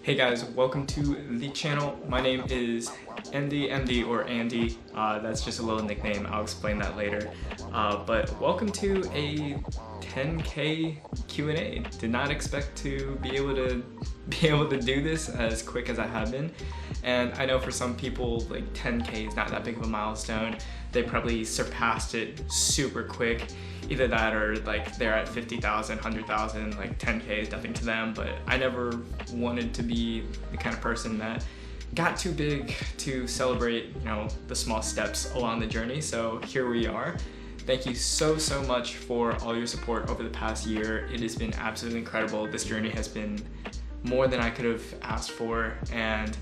Hey guys, welcome to the channel. My name is MD or Andy. That's just a little nickname. I'll explain that later. But welcome to a 10K Q&A. Did not expect to be able to do this as quick as I have been. And I know for some people, like 10K is not that big of a milestone. They probably surpassed it super quick. Either that or like they're at 50,000, 100,000, like 10K is nothing to them. But I never wanted to be the kind of person that got too big to celebrate, the small steps along the journey. So here we are. Thank you so much for all your support over the past year. It has been absolutely incredible. This journey has been more than I could have asked for, and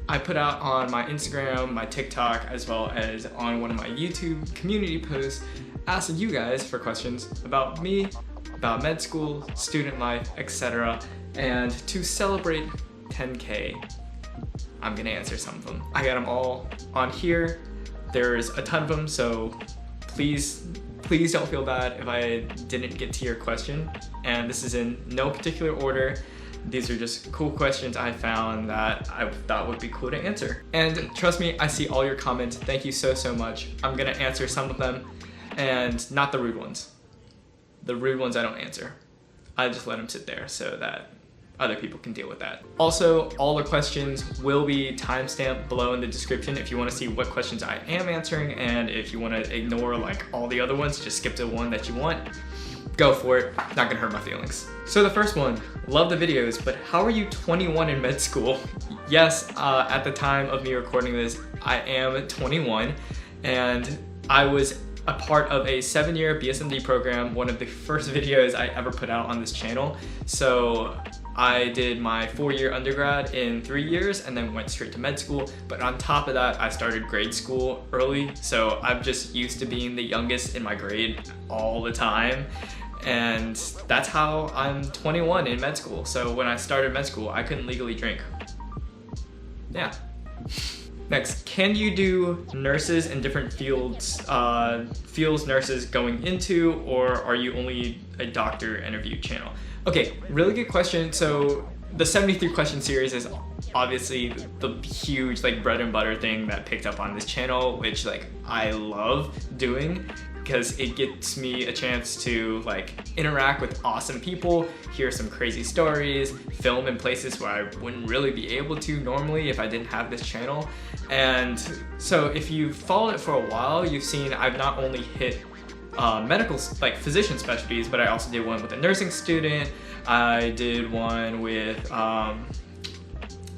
I put out on my Instagram, my TikTok, as well as on one of my YouTube community posts, asking you guys for questions about me, about med school, student life, etc. And to celebrate 10K, I'm gonna answer some of them. I got them all on here. There's a ton of them, so please don't feel bad if I didn't get to your question. And this is in no particular order. These are just cool questions I found that I thought would be cool to answer. And trust me, I see all your comments. Thank you so much. I'm gonna answer some of them, and not the rude ones. The rude ones I don't answer. I just let them sit there so that other people can deal with that. Also, all the questions will be timestamped below in the description if you want to see what questions I am answering, and if you want to ignore like all the other ones, just skip to the one that you want. Go for it, not gonna hurt my feelings. So the first one, love the videos, but how are you 21 in med school? Yes, at the time of me recording this, I am 21, and I was a part of a 7-year BSMD program, one of the first videos I ever put out on this channel. So I did my 4-year undergrad in 3 years and then went straight to med school. But on top of that, I started grade school early. So I'm just used to being the youngest in my grade all the time. And that's how I'm 21 in med school. So when I started med school, I couldn't legally drink. Yeah. Next, can you do nurses in different fields nurses going into, or are you only a doctor interview channel? Okay, really good question. So the 73 question series is obviously the huge like bread and butter thing that picked up on this channel, which like I love doing because it gets me a chance to like interact with awesome people, hear some crazy stories, film in places where I wouldn't really be able to normally if I didn't have this channel. And so if you've followed it for a while, you've seen I've not only hit medical, like physician specialties, but I also did one with a nursing student. I did one with a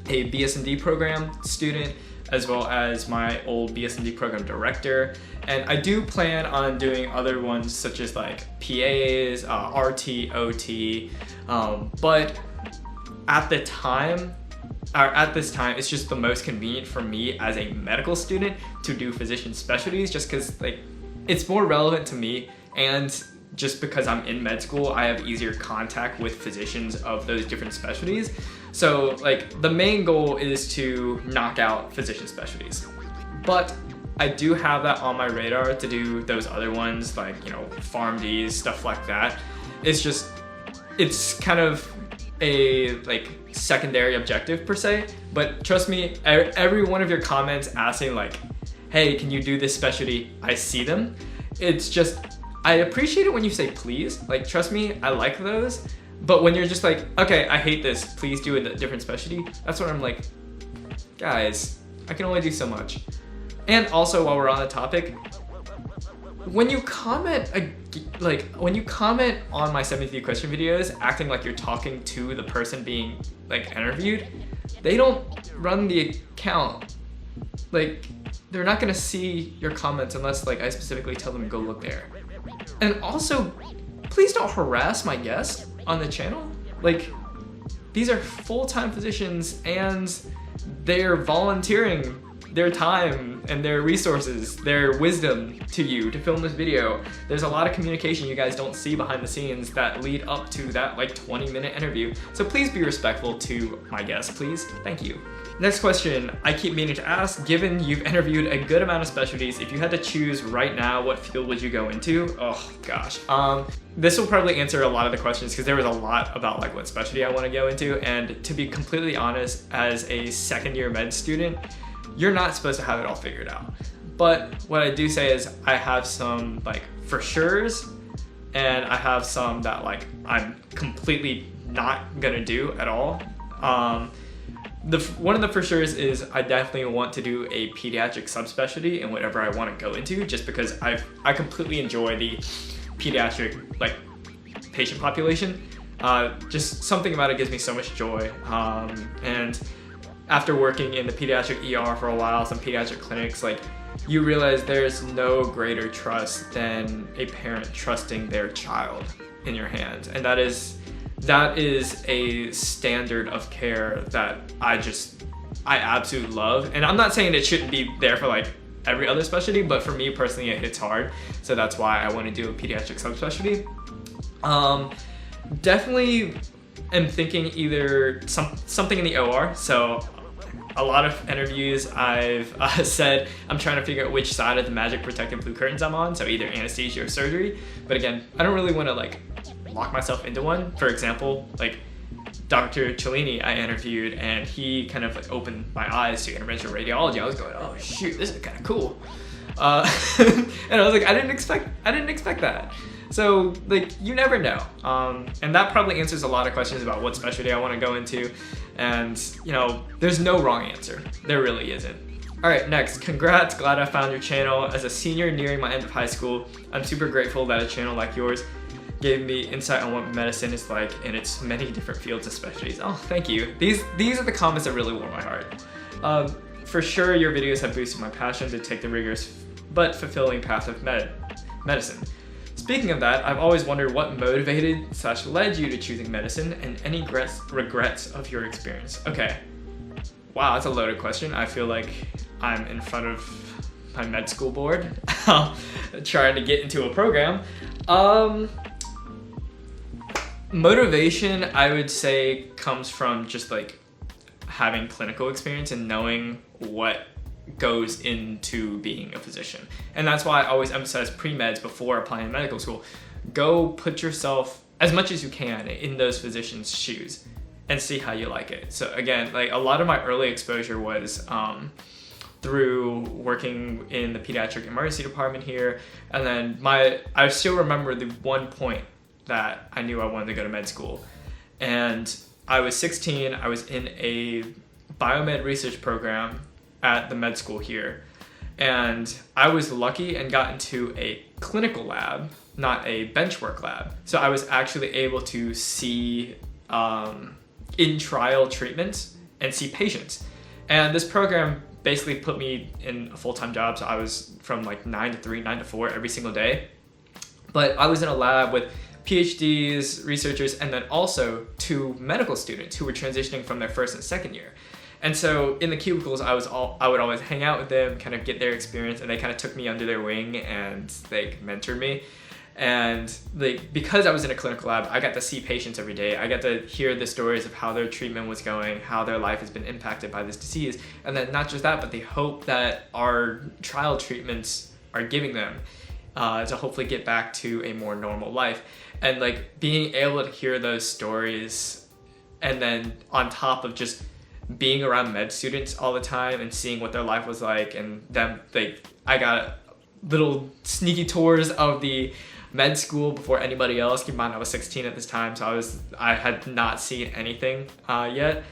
BSMD program student, as well as my old BSMD program director. And I do plan on doing other ones such as like PAs, RT, OT, but at this time, it's just the most convenient for me as a medical student to do physician specialties, just because like it's more relevant to me, and just because I'm in med school, I have easier contact with physicians of those different specialties. So like the main goal is to knock out physician specialties. But I do have that on my radar to do those other ones, like, PharmDs, stuff like that. It's kind of a like secondary objective per se, but trust me, every one of your comments asking like, hey, can you do this specialty? I see them. It's just, I appreciate it when you say please, like trust me, I like those. But when you're just like, okay, I hate this, please do a different specialty, that's when I'm like, guys, I can only do so much. And also, while we're on the topic, when you comment on my 73 question videos, acting like you're talking to the person being like interviewed, they don't run the account. Like, they're not gonna see your comments unless like I specifically tell them to go look there. And also, please don't harass my guests on the channel. Like, these are full-time physicians and they're volunteering their time and their resources, their wisdom to you to film this video. There's a lot of communication you guys don't see behind the scenes that lead up to that like 20-minute interview. So please be respectful to my guests, please. Thank you. Next question I keep meaning to ask, given you've interviewed a good amount of specialties, if you had to choose right now, what field would you go into? Oh gosh. This will probably answer a lot of the questions because there was a lot about like what specialty I want to go into. And to be completely honest, as a second-year med student, you're not supposed to have it all figured out. But what I do say is I have some like for sures, and I have some that like I'm completely not gonna do at all. One of the for sures is I definitely want to do a pediatric subspecialty in whatever I want to go into, just because I completely enjoy the pediatric like patient population. Just something about it gives me so much joy. And after working in the pediatric ER for a while, some pediatric clinics, like you realize there's no greater trust than a parent trusting their child in your hands, and that is a standard of care that I absolutely love. And I'm not saying it shouldn't be there for like every other specialty, but for me personally, it hits hard. So that's why I want to do a pediatric subspecialty. Definitely am thinking either something in the OR. So a lot of interviews I've said I'm trying to figure out which side of the magic protective blue curtains I'm on. So either anesthesia or surgery. But again, I don't really want to like lock myself into one. For example, like Dr. Cellini I interviewed, and he kind of like opened my eyes to interventional radiology. I was going, oh shoot, this is kind of cool. And I was like, I didn't expect that. So like, you never know. And that probably answers a lot of questions about what specialty I want to go into. And you know, there's no wrong answer. There really isn't. All right, next, congrats, glad I found your channel. As a senior nearing my end of high school, I'm super grateful that a channel like yours gave me insight on what medicine is like in its many different fields and specialties. Oh, thank you. These are the comments that really warm my heart. For sure, your videos have boosted my passion to take the rigorous but fulfilling path of medicine. Speaking of that, I've always wondered what motivated/led you to choosing medicine, and any regrets of your experience. Okay. Wow, that's a loaded question. I feel like I'm in front of my med school board trying to get into a program. Motivation, I would say, comes from just like having clinical experience and knowing what goes into being a physician. And that's why I always emphasize pre-meds before applying to medical school. Go put yourself as much as you can in those physicians' shoes and see how you like it. So again, like a lot of my early exposure was through working in the pediatric emergency department here. And then I still remember the one point that I knew I wanted to go to med school. And I was 16, I was in a biomed research program at the med school here. And I was lucky and got into a clinical lab, not a bench work lab. So I was actually able to see in trial treatments and see patients. And this program basically put me in a full-time job. So I was from like 9 to 3, 9 to 4 every single day. But I was in a lab with PhDs, researchers, and then also 2 medical students who were transitioning from their first and second year. And so in the cubicles, I would always hang out with them, kind of get their experience, and they kind of took me under their wing and they mentored me. And because I was in a clinical lab, I got to see patients every day. I got to hear the stories of how their treatment was going, how their life has been impacted by this disease. And then not just that, but the hope that our trial treatments are giving them to hopefully get back to a more normal life. And like being able to hear those stories, and then on top of just being around med students all the time and seeing what their life was like, and them, I got little sneaky tours of the med school before anybody else. Keep in mind I was 16 at this time, so I had not seen anything yet.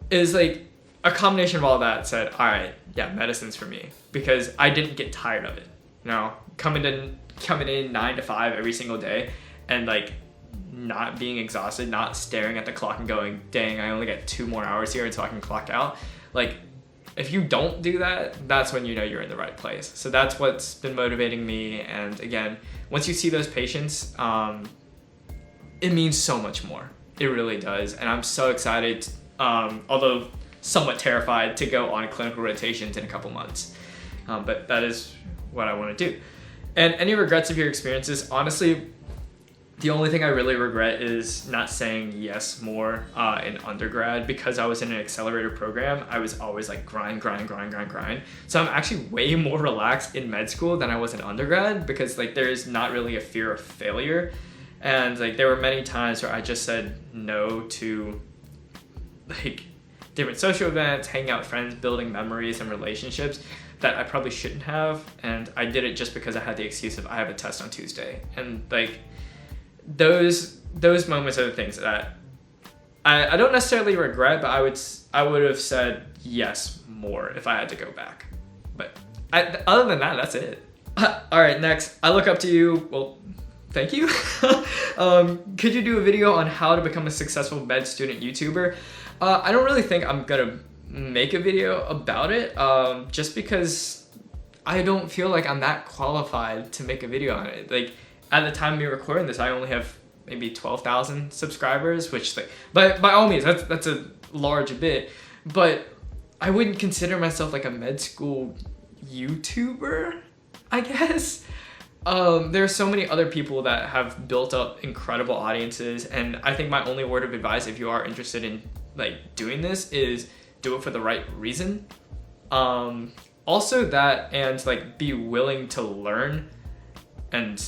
It was like a combination of all that said, all right, yeah, medicine's for me, because I didn't get tired of it. You know, coming in 9 to 5 every single day, and like not being exhausted, not staring at the clock and going, dang, I only get 2 more hours here until I can clock out. Like, if you don't do that, that's when you know you're in the right place. So that's what's been motivating me. And again, once you see those patients, it means so much more. It really does. And I'm so excited. Although somewhat terrified to go on clinical rotations in a couple months. But that is what I want to do. And any regrets of your experiences? Honestly, the only thing I really regret is not saying yes more in undergrad. Because I was in an accelerator program, I was always like grind. So I'm actually way more relaxed in med school than I was in undergrad, because like there is not really a fear of failure. And like there were many times where I just said no to like different social events, hanging out with friends, building memories and relationships that I probably shouldn't have. And I did it just because I had the excuse of I have a test on Tuesday. And like those moments are the things that I don't necessarily regret, but I would have said yes more if I had to go back. But other than that, that's it. All right, next. I look up to you. Well, thank you. Could you do a video on how to become a successful med student YouTuber? I don't really think I'm gonna make a video about it, just because I don't feel like I'm that qualified to make a video on it. Like at the time of me recording this, I only have maybe 12,000 subscribers, which like, but by all means, that's a large bit, but I wouldn't consider myself like a med school YouTuber, I guess. There are so many other people that have built up incredible audiences, and I think my only word of advice, if you are interested in like doing this, is do it for the right reason. Also that, and like be willing to learn, and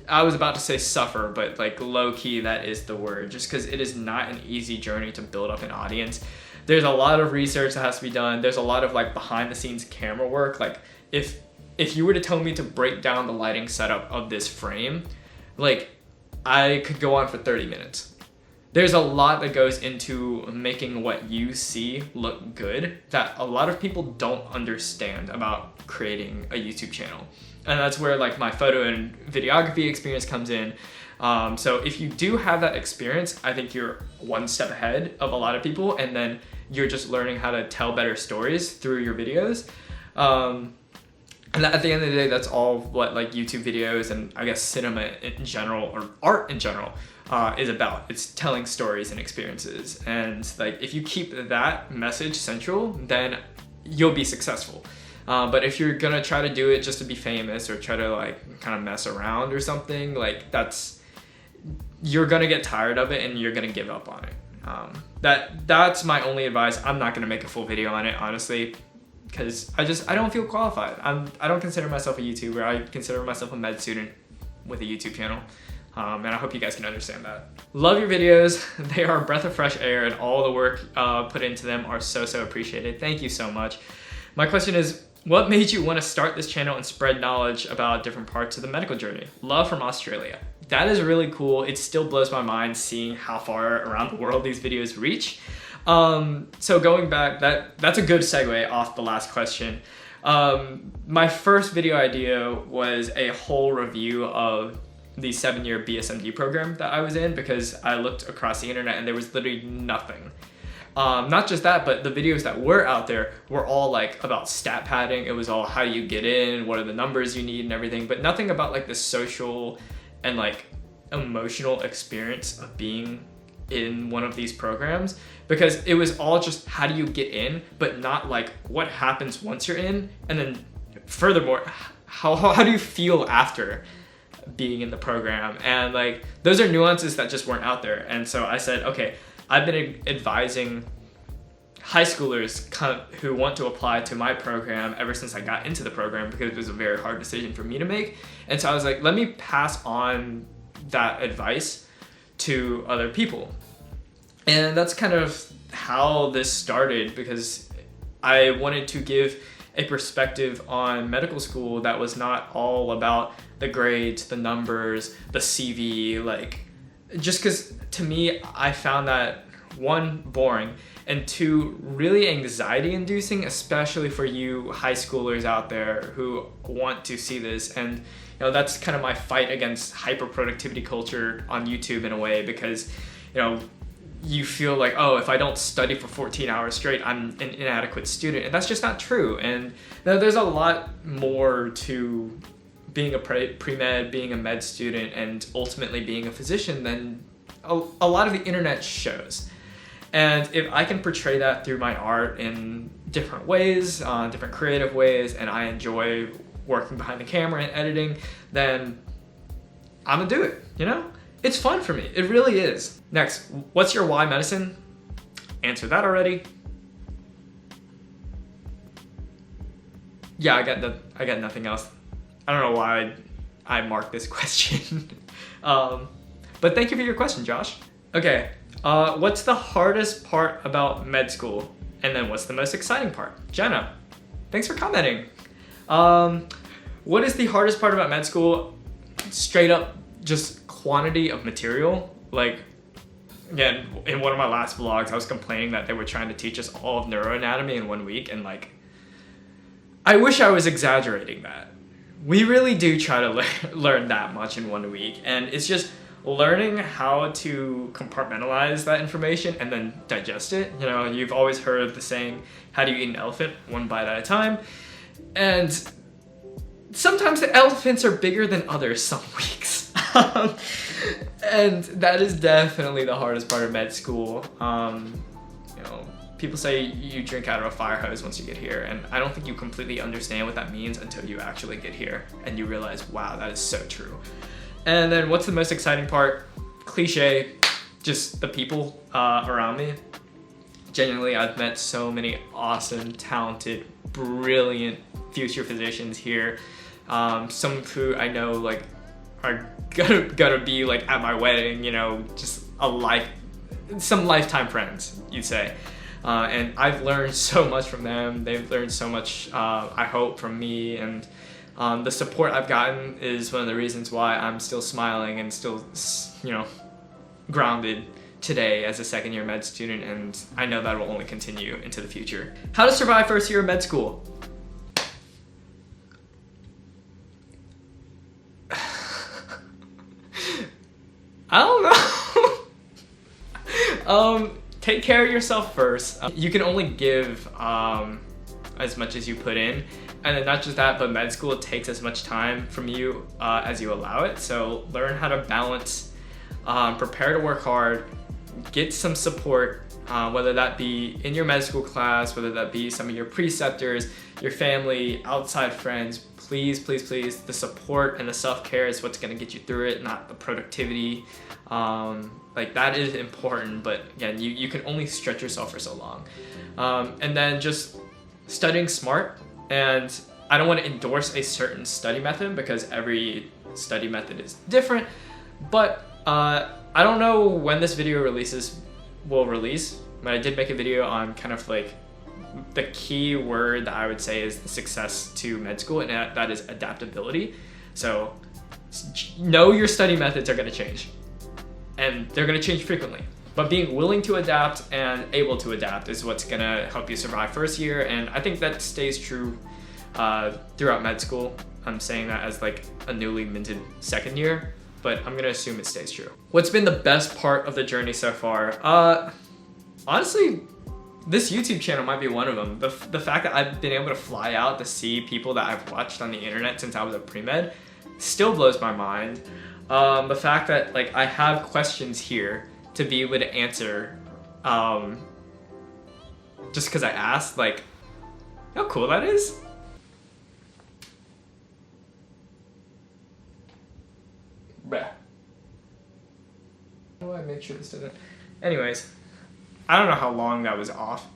I was about to say suffer, but like low key that is the word, just because it is not an easy journey to build up an audience. There's a lot of research that has to be done. There's a lot of like behind the scenes camera work. Like if you were to tell me to break down the lighting setup of this frame, like I could go on for 30 minutes. There's a lot that goes into making what you see look good that a lot of people don't understand about creating a YouTube channel. And that's where like my photo and videography experience comes in. So if you do have that experience, I think you're one step ahead of a lot of people, and then you're just learning how to tell better stories through your videos. And at the end of the day, that's all what like YouTube videos and I guess cinema in general, or art in general, is about. It's telling stories and experiences. And like if you keep that message central, then you'll be successful. But if you're gonna try to do it just to be famous, or try to like kind of mess around or something, like you're gonna get tired of it and you're gonna give up on it. That's my only advice. I'm not gonna make a full video on it, honestly, because I don't feel qualified. I don't consider myself a YouTuber. I consider myself a med student with a YouTube channel. And I hope you guys can understand that. Love your videos. They are a breath of fresh air, and all the work put into them are so appreciated. Thank you so much. My question is, what made you want to start this channel and spread knowledge about different parts of the medical journey? Love from Australia. That is really cool. It still blows my mind seeing how far around the world these videos reach. So going back, that's a good segue off the last question. My first video idea was a whole review of the 7-year BSMD program that I was in, because I looked across the internet and there was literally nothing. Not just that, but the videos that were out there were all like about stat padding. It was all how you get in, what are the numbers you need and everything, but nothing about like the social and like emotional experience of being in one of these programs, because it was all just how do you get in, but not like what happens once you're in, and then furthermore, how do you feel after being in the program. And like those are nuances that just weren't out there. And so I said, okay, I've been advising high schoolers who want to apply to my program ever since I got into the program, because it was a very hard decision for me to make. And so I was like, let me pass on that advice to other people. And that's kind of how this started, because I wanted to give a perspective on medical school that was not all about the grades, the numbers, the CV, like, just because to me, I found that 1, boring, and 2, really anxiety inducing, especially for you high schoolers out there who want to see this. And you know, that's kind of my fight against hyper productivity culture on YouTube in a way, because you know, you feel like, oh, if I don't study for 14 hours straight, I'm an inadequate student. And that's just not true. And there's a lot more to being a pre-med, being a med student, and ultimately being a physician than a lot of the internet shows. And if I can portray that through my art in different ways, different creative ways, and I enjoy working behind the camera and editing, then I'm gonna do it, you know? It's fun for me, it really is. Next, what's your why medicine? Answer that already. Yeah, I got nothing else. I don't know why I marked this question. But thank you for your question, Josh. Okay, what's the hardest part about med school? And then what's the most exciting part? Jenna, thanks for commenting. What is the hardest part about med school? Straight up, just quantity of material. Like, again, in one of my last vlogs, I was complaining that they were trying to teach us all of neuroanatomy in 1 week, and like, I wish I was exaggerating that. We really do try to learn that much in 1 week, and it's just learning how to compartmentalize that information and then digest it. You know, you've always heard the saying, how do you eat an elephant? One bite at a time. And sometimes the elephants are bigger than others some weeks. And that is definitely the hardest part of med school. You know, people say you drink out of a fire hose once you get here, and I don't think you completely understand what that means until you actually get here and you realize, wow, that is so true. And then what's the most exciting part? Cliche, just the people around me. Genuinely, I've met so many awesome, talented, brilliant future physicians here. Some who I know like are gonna be like at my wedding, you know, just some lifetime friends, you'd say. And I've learned so much from them. They've learned so much, I hope, from me, and the support I've gotten is one of the reasons why I'm still smiling and still, you know, grounded today as a second-year med student, and I know that will only continue into the future. How to survive first year of med school? I don't know. Take care of yourself first. You can only give as much as you put in. And then not just that, but med school takes as much time from you as you allow it. So learn how to balance, prepare to work hard, get some support, whether that be in your med school class, whether that be some of your preceptors, your family, outside friends. Please, please, please, the support and the self-care is what's gonna get you through it, not the productivity. Like, that is important, but again, you can only stretch yourself for so long. And then just studying smart. And I don't want to endorse a certain study method because every study method is different, but I don't know when this video will release, but I did make a video on kind of like the key word that I would say is the success to med school, and that is adaptability. So know your study methods are going to change, and they're going to change frequently. But being willing to adapt and able to adapt is what's gonna help you survive first year, and I think that stays true throughout med school. I'm saying that as like a newly minted second year, but I'm gonna assume it stays true. What's been the best part of the journey so far? Honestly, this YouTube channel might be one of them. The fact that I've been able to fly out to see people that I've watched on the internet since I was a pre-med still blows my mind. The fact that like I have questions here to be able to answer just because I asked, like, how cool that is. Bruh. How do I make sure this doesn't... Anyways, I don't know how long that was off.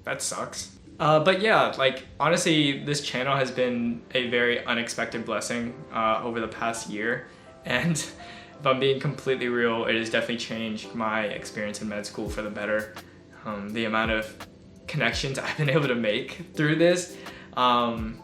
That sucks. But yeah, like, honestly, this channel has been a very unexpected blessing over the past year, and if I'm being completely real, it has definitely changed my experience in med school for the better. The amount of connections I've been able to make through this, and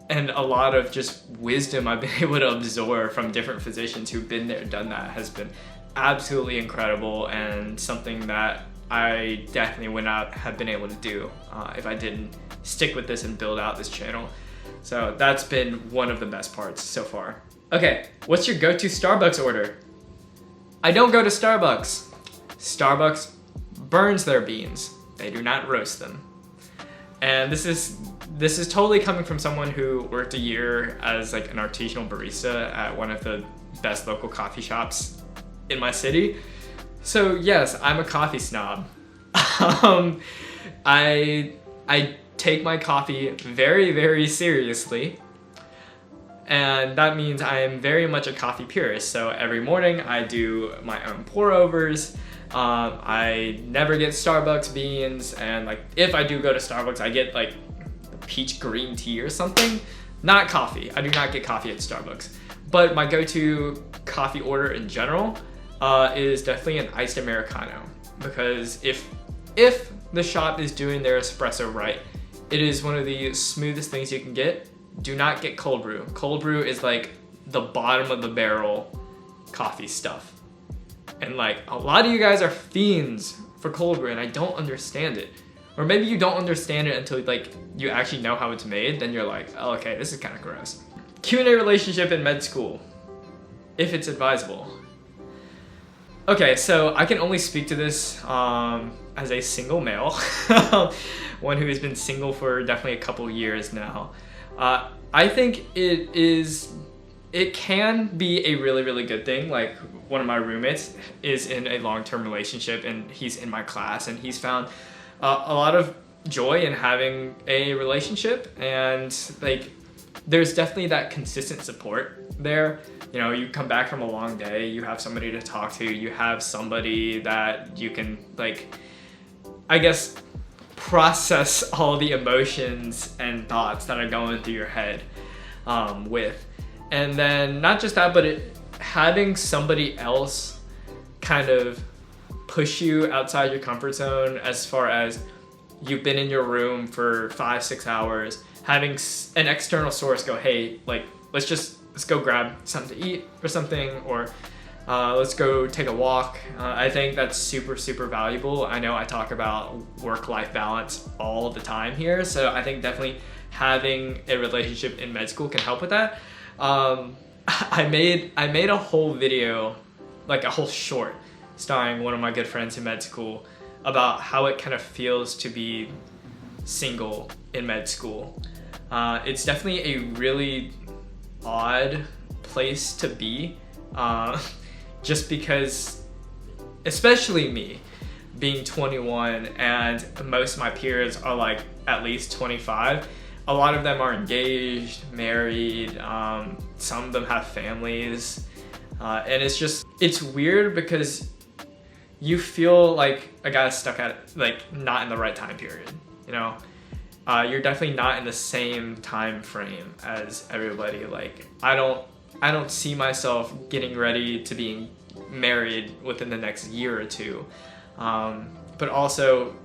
a lot of just wisdom I've been able to absorb from different physicians who've been there, done that, has been absolutely incredible, and something that I definitely would not have been able to do if I didn't stick with this and build out this channel. So that's been one of the best parts so far. Okay, what's your go-to Starbucks order? I don't go to Starbucks. Starbucks burns their beans. They do not roast them. And this is totally coming from someone who worked a year as like an artisanal barista at one of the best local coffee shops in my city. So yes, I'm a coffee snob. I take my coffee very, very seriously. And that means I am very much a coffee purist. So every morning I do my own pour overs. I never get Starbucks beans, and like if I do go to Starbucks, I get like peach green tea or something. Not coffee. I do not get coffee at Starbucks. But my go-to coffee order in general is definitely an iced Americano, because if the shop is doing their espresso right, it is one of the smoothest things you can get. Do not get cold brew. Cold brew is like the bottom of the barrel coffee stuff. And like a lot of you guys are fiends for cold brew, and I don't understand it. Or maybe you don't understand it until like you actually know how it's made, then you're like, oh, okay, this is kind of gross. Q&A relationship in med school, if it's advisable. Okay, so I can only speak to this as a single male, one who has been single for definitely a couple years now. I think it can be a really, really good thing. Like one of my roommates is in a long-term relationship, and he's in my class, and he's found a lot of joy in having a relationship, and like there's definitely that consistent support there. You know, you come back from a long day, you have somebody to talk to, you have somebody that you can like, I guess, process all the emotions and thoughts that are going through your head with. And then not just that, but having somebody else kind of push you outside your comfort zone, as far as you've been in your room for 5-6 hours, having an external source go, hey, like let's go grab something to eat or something, or let's go take a walk. I think that's super, super valuable. I know I talk about work-life balance all the time here, so I think definitely having a relationship in med school can help with that. I made a whole video, like a whole short, starring one of my good friends in med school, about how it kind of feels to be single in med school. It's definitely a really odd place to be, just because, especially me being 21 and most of my peers are like at least 25, a lot of them are engaged, married, some of them have families, and it's weird because you feel like a guy stuck at like not in the right time period, you know? You're definitely not in the same time frame as everybody. Like I don't see myself getting ready to being married within the next year or two. But also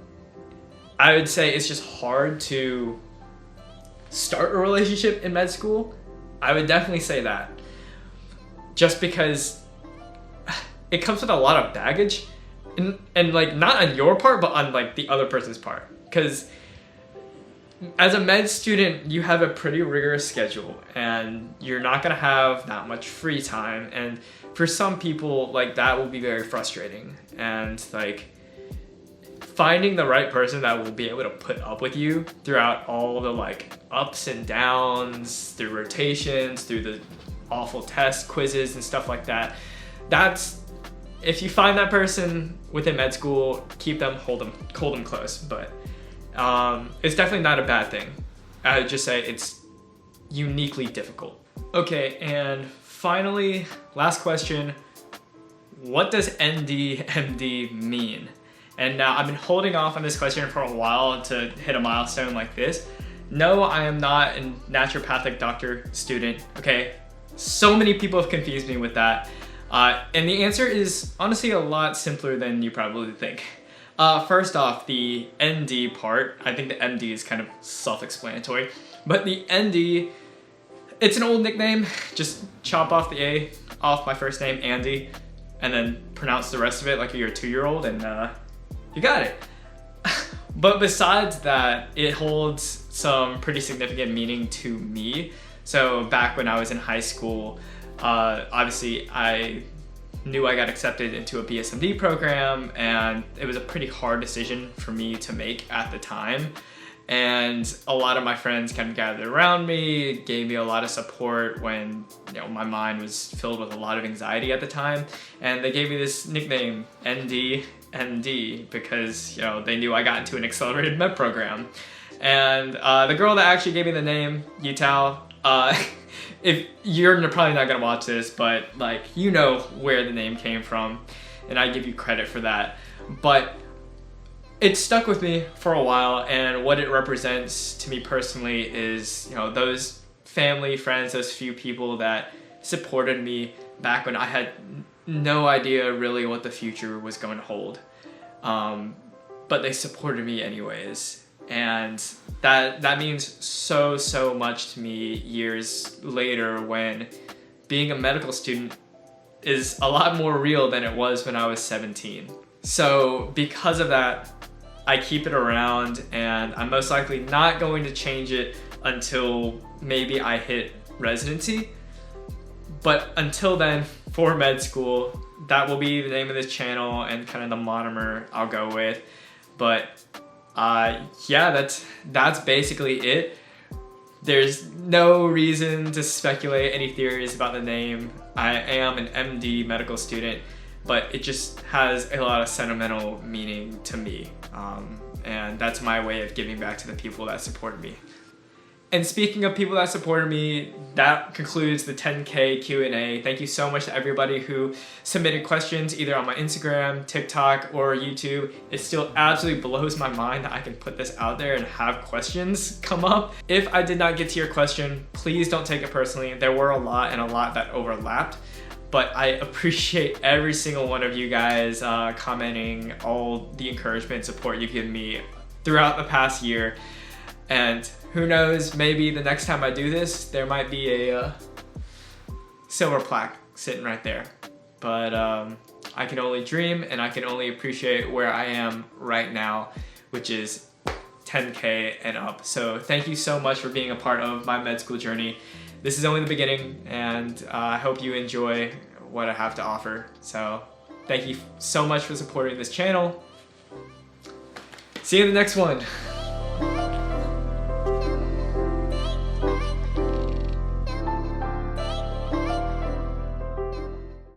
I would say it's just hard to start a relationship in med school. I would definitely say that, just because it comes with a lot of baggage, and like not on your part, but on like the other person's part. Because as a med student, you have a pretty rigorous schedule, and you're not gonna have that much free time. And for some people, like that will be very frustrating. And like finding the right person that will be able to put up with you throughout all the like ups and downs, through rotations, through the awful test quizzes and stuff like that. If you find that person within med school, keep them, hold them close. But it's definitely not a bad thing. I would just say it's uniquely difficult. Okay, and finally, last question. What does ND/MD mean? And now I've been holding off on this question for a while to hit a milestone like this. No, I am not a naturopathic doctor student, okay? So many people have confused me with that. And the answer is honestly a lot simpler than you probably think. First off, the ND part, I think the MD is kind of self-explanatory, but the ND, it's an old nickname. Just chop off the A off my first name, Andy, and then pronounce the rest of it like you're a 2-year-old, and you got it. But besides that, it holds some pretty significant meaning to me. So back when I was in high school, obviously I knew I got accepted into a BSMD program, and it was a pretty hard decision for me to make at the time. And a lot of my friends kind of gathered around me, gave me a lot of support when, you know, my mind was filled with a lot of anxiety at the time. And they gave me this nickname, ND, because, you know, they knew I got into an accelerated med program. And the girl that actually gave me the name, Yutao, if you're probably not gonna watch this, but like, you know where the name came from, and I give you credit for that. But it stuck with me for a while, and what it represents to me personally is, you know, those family, friends, those few people that supported me back when I had no idea really what the future was going to hold. But they supported me anyways. And that means so much to me years later, when being a medical student is a lot more real than it was when I was 17. So because of that, I keep it around, and I'm most likely not going to change it until maybe I hit residency. But until then, for med school, that will be the name of this channel and kind of the moniker I'll go with. But yeah, that's basically it. There's no reason to speculate any theories about the name. I am an MD medical student, but it just has a lot of sentimental meaning to me. And that's my way of giving back to the people that supported me. And speaking of people that supported me, that concludes the 10K Q&A. Thank you so much to everybody who submitted questions either on my Instagram, TikTok, or YouTube. It still absolutely blows my mind that I can put this out there and have questions come up. If I did not get to your question, please don't take it personally. There were a lot, and a lot that overlapped. But I appreciate every single one of you guys commenting, all the encouragement and support you've given me throughout the past year. And who knows, maybe the next time I do this, there might be a silver plaque sitting right there. But I can only dream, and I can only appreciate where I am right now, which is 10K and up. So thank you so much for being a part of my med school journey. This is only the beginning, and I hope you enjoy what I have to offer. So thank you so much for supporting this channel. See you in the next one.